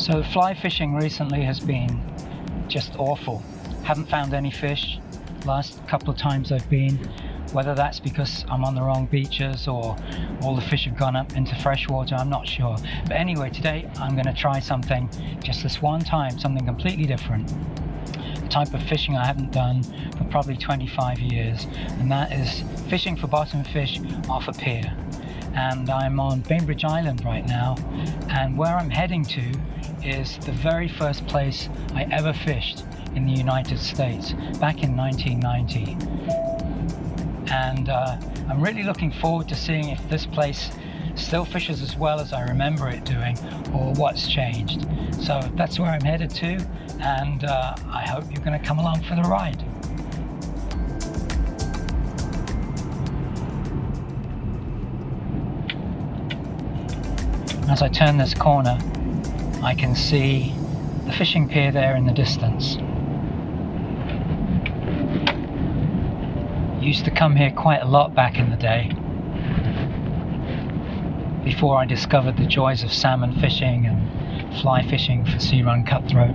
So fly fishing recently has been just awful. Haven't found any fish last couple of times I've been, whether that's because I'm on the wrong beaches or all the fish have gone up into freshwater, I'm not sure. But anyway, today I'm going to try something, just this one time, something completely different. A type of fishing I haven't done for probably 25 years, and that is fishing for bottom fish off a pier. And I'm on Bainbridge Island right now, and where I'm heading to is the very first place I ever fished in the United States back in 1990. And I'm really looking forward to seeing if this place still fishes as well as I remember it doing, or what's changed. So that's where I'm headed to, and I hope you're going to come along for the ride. As I turn this corner, I can see the fishing pier there in the distance. Used to come here quite a lot back in the day, before I discovered the joys of salmon fishing and fly fishing for sea run cutthroat.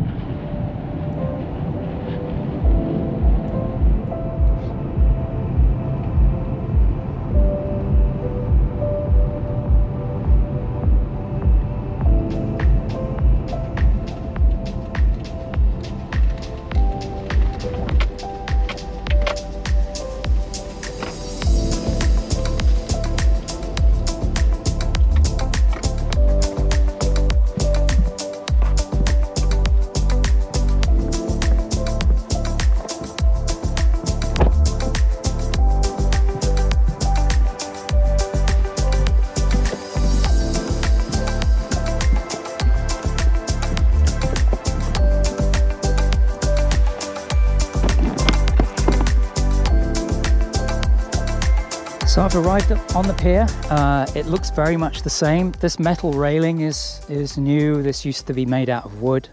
So I've arrived on the pier. It looks very much the same. This metal railing is new. This used to be made out of wood.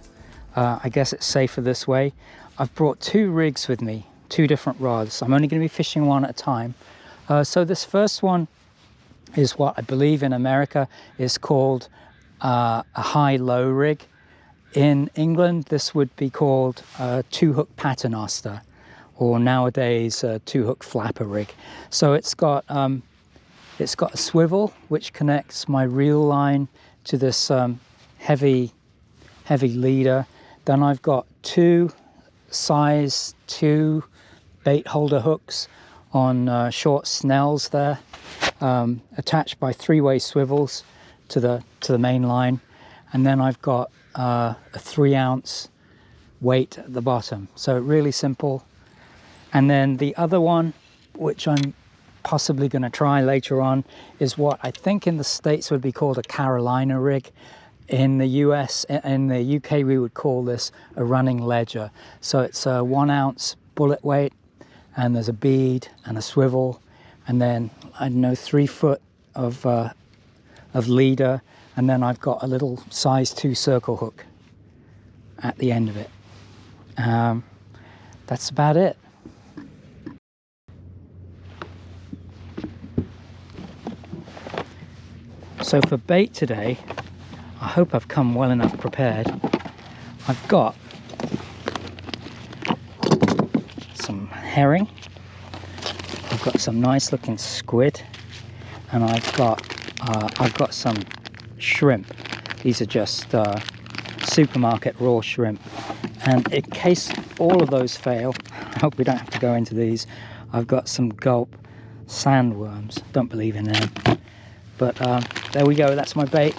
I guess it's safer this way. I've brought two rigs with me, two different rods. I'm only going to be fishing one at a time. So this first one is what I believe in America is called a high-low rig. In England, this would be called a two-hook paternoster, or nowadays a two-hook flapper rig. So it's got a swivel which connects my reel line to this heavy leader. Then I've got two size 2 bait holder hooks on short snells there, attached by 3-way swivels to the main line. And then I've got a 3-ounce weight at the bottom. So really simple. And then the other one, which I'm possibly going to try later on, is what I think in the States would be called a Carolina rig. In the US, in the UK, we would call this a running ledger. So it's a 1-ounce bullet weight, and there's a bead and a swivel, and then, I don't know, 3 foot of leader, and then I've got a little size 2 circle hook at the end of it. That's about it. So for bait today, I hope I've come well enough prepared. I've got some herring, I've got some nice looking squid, and I've got some shrimp. These are just supermarket raw shrimp. And in case all of those fail, I hope we don't have to go into these, I've got some gulp sandworms. Don't believe in them. But there we go, that's my bait.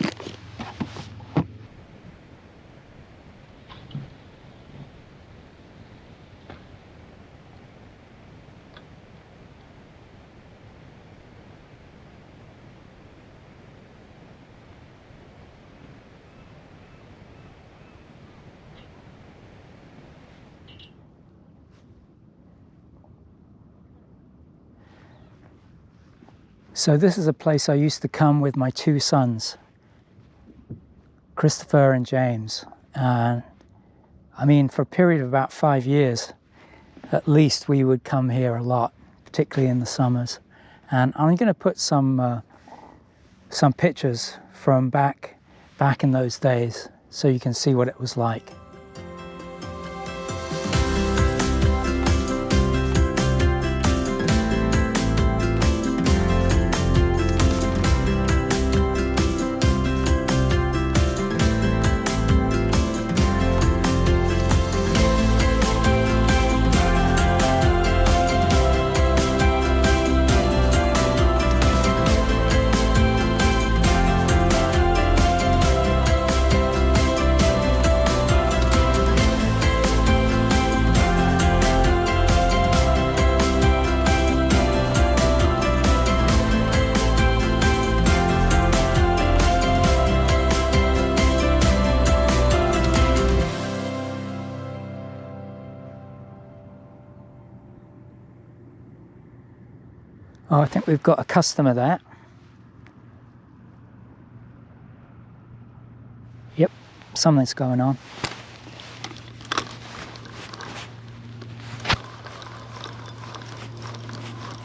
So this is a place I used to come with my 2 sons, Christopher and James. And I mean, for a period of about 5 years, at least, we would come here a lot, particularly in the summers. And I'm going to put some pictures from back in those days, so you can see what it was like. Oh, I think we've got a customer there. Yep, something's going on.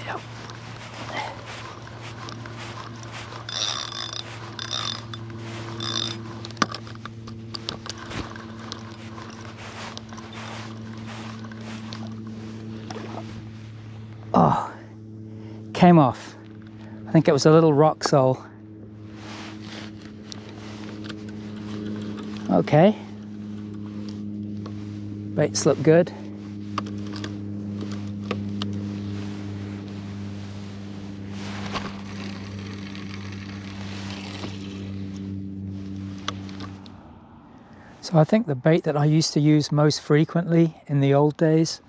Yep. Oh, came off. I think it was a little rock sole. Okay. Baits look good. So I think the bait that I used to use most frequently in the old days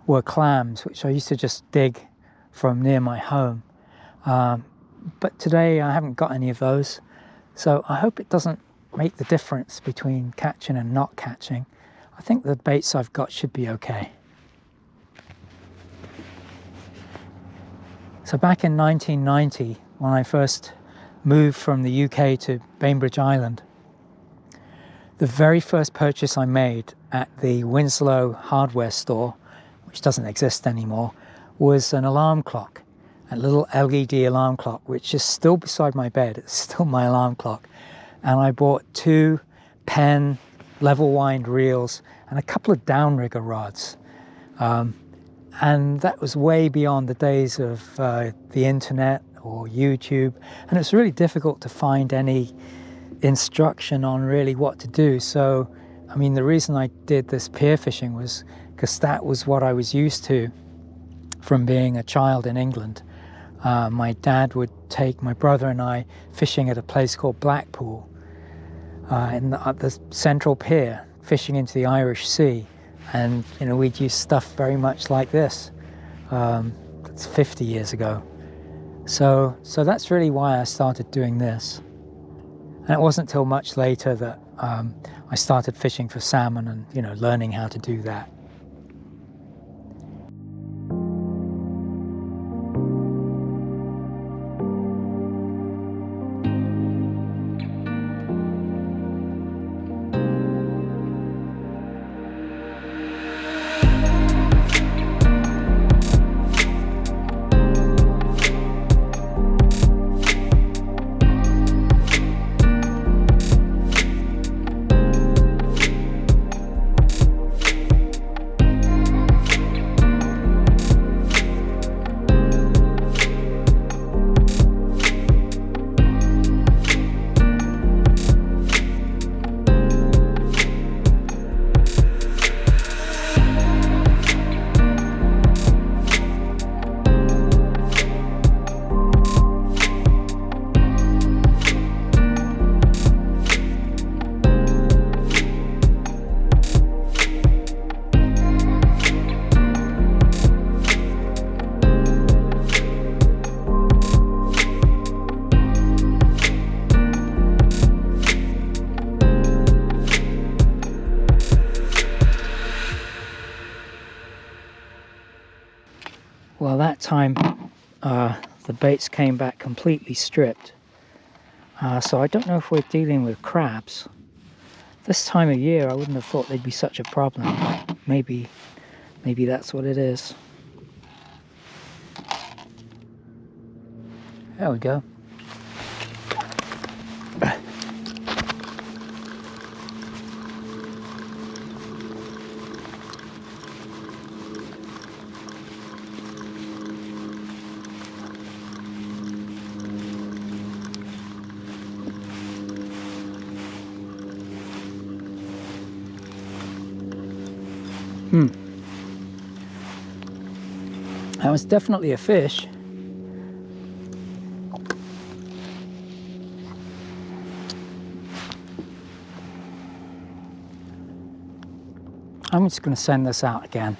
were clams, which I used to just dig from near my home. But today I haven't got any of those. So I hope it doesn't make the difference between catching and not catching. I think the baits I've got should be okay. So back in 1990, when I first moved from the UK to Bainbridge Island, the very first purchase I made at the Winslow hardware store, which doesn't exist anymore, was an alarm clock, a little LED alarm clock, which is still beside my bed. It's still my alarm clock. And I bought 2 Penn level wind reels and a couple of downrigger rods. And that was way beyond the days of the internet or YouTube. And it's really difficult to find any instruction on really what to do. So, I mean, the reason I did this pier fishing was because that was what I was used to from being a child in England. My dad would take my brother and I fishing at a place called Blackpool at the central pier, fishing into the Irish Sea. And, you know, we'd use stuff very much like this. That's 50 years ago. So that's really why I started doing this. And it wasn't until much later that I started fishing for salmon and, you know, learning how to do that. Well, that time the baits came back completely stripped. So I don't know if we're dealing with crabs. This time of year I wouldn't have thought they'd be such a problem. Maybe that's what it is. There we go. That was definitely a fish. I'm just going to send this out again.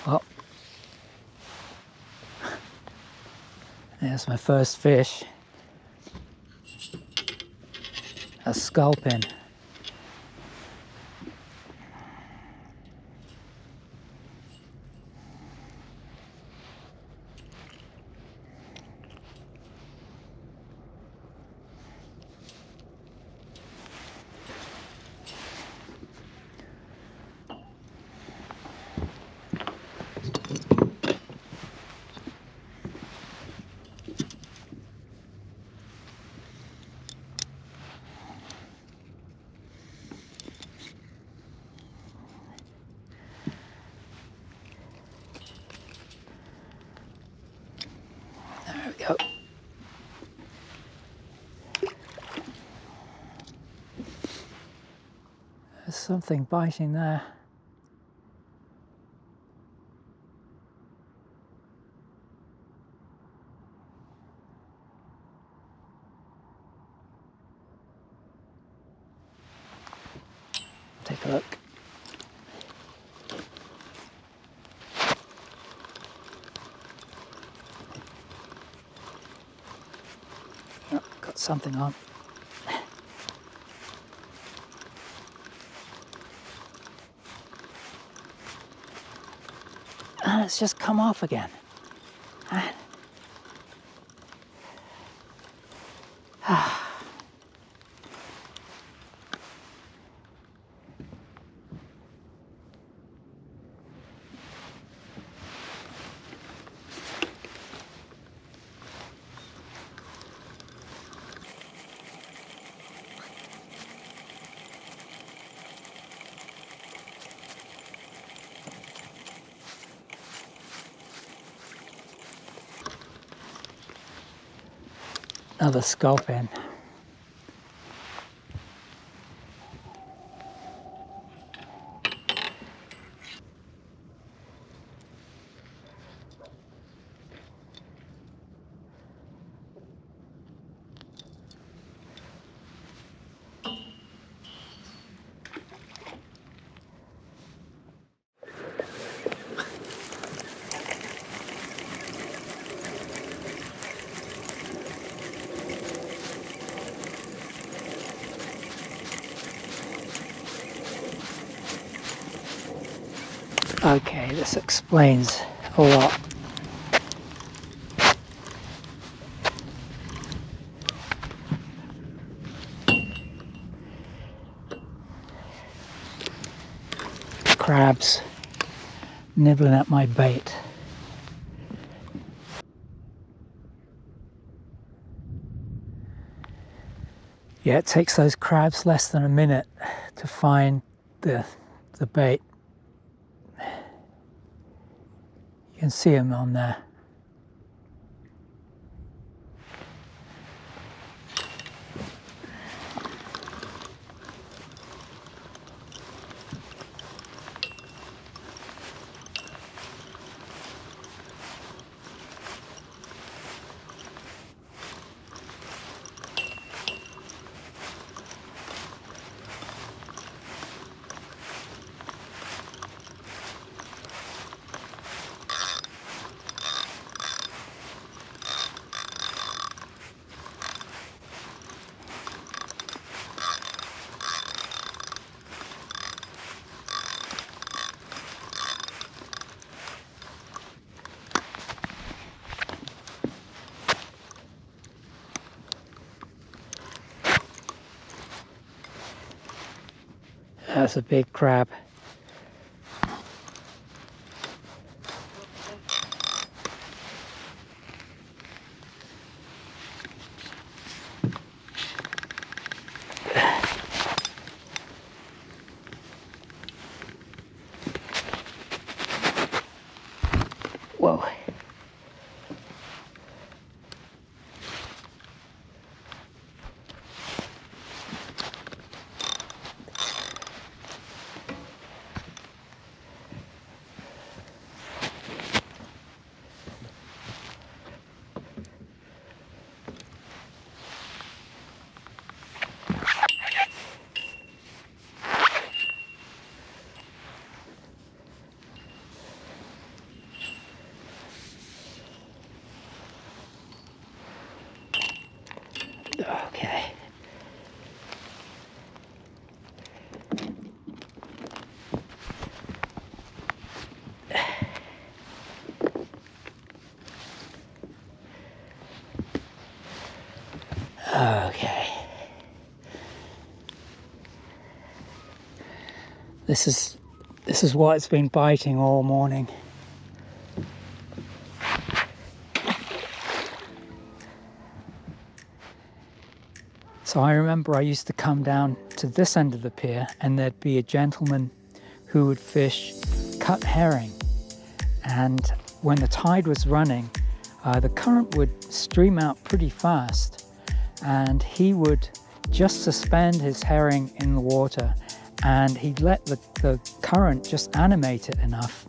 Well, there's my first fish. A sculpin. There we go. There's something biting there. Take a look. Oh, got something on. And it's just come off again. Another sculpin. Okay, this explains a lot. Crabs nibbling at my bait. Yeah, it takes those crabs less than a minute to find the bait. You can see them on there. that's a big crab. Whoa. Okay. Okay. This is why it's been biting all morning. So I remember I used to come down to this end of the pier and there'd be a gentleman who would fish cut herring. And when the tide was running, the current would stream out pretty fast and he would just suspend his herring in the water and he'd let the current just animate it enough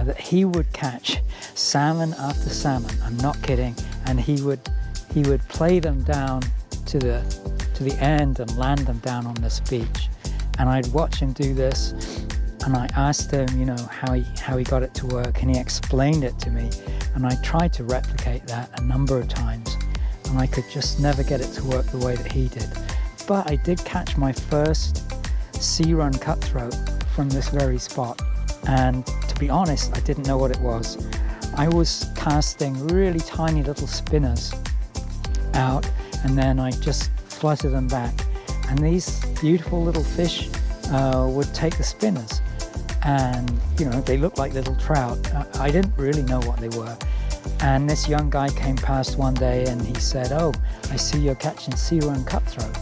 that he would catch salmon after salmon. I'm not kidding. And he would play them down to the end and land them down on this beach. And I'd watch him do this and I asked him, you know, how he got it to work, and he explained it to me, and I tried to replicate that a number of times and I could just never get it to work the way that he did. But I did catch my first sea run cutthroat from this very spot, and to be honest, I didn't know what it was. I was casting really tiny little spinners out and then I just flutter them back, and these beautiful little fish would take the spinners, and you know, they looked like little trout. I didn't really know what they were, and this young guy came past one day and he said, "Oh, I see you're catching sea run cutthroat,"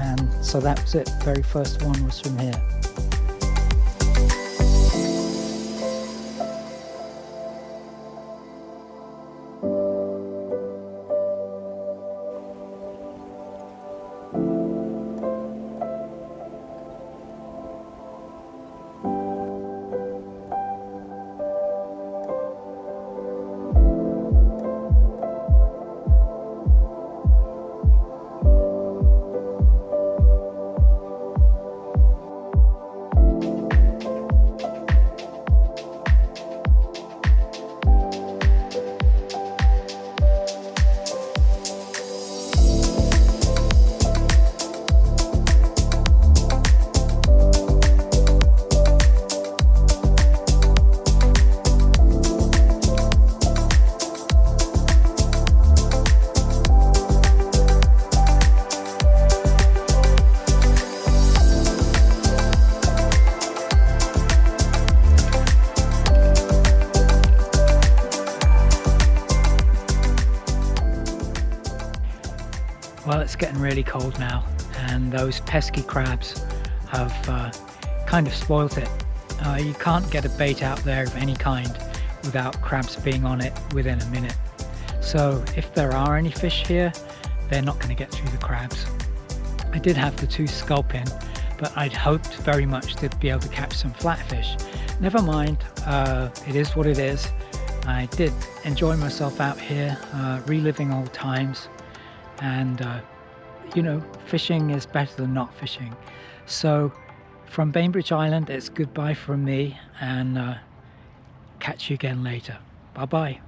and so that was it. Very first one was from here. Well, it's getting really cold now, and those pesky crabs have kind of spoilt it. You can't get a bait out there of any kind without crabs being on it within a minute. So if there are any fish here, they're not going to get through the crabs. I did have the 2 sculpin, but I'd hoped very much to be able to catch some flatfish. Never mind, it is what it is. I did enjoy myself out here, reliving old times, and you know, fishing is better than not fishing. So from Bainbridge Island, it's goodbye from me, and catch you again later. Bye bye.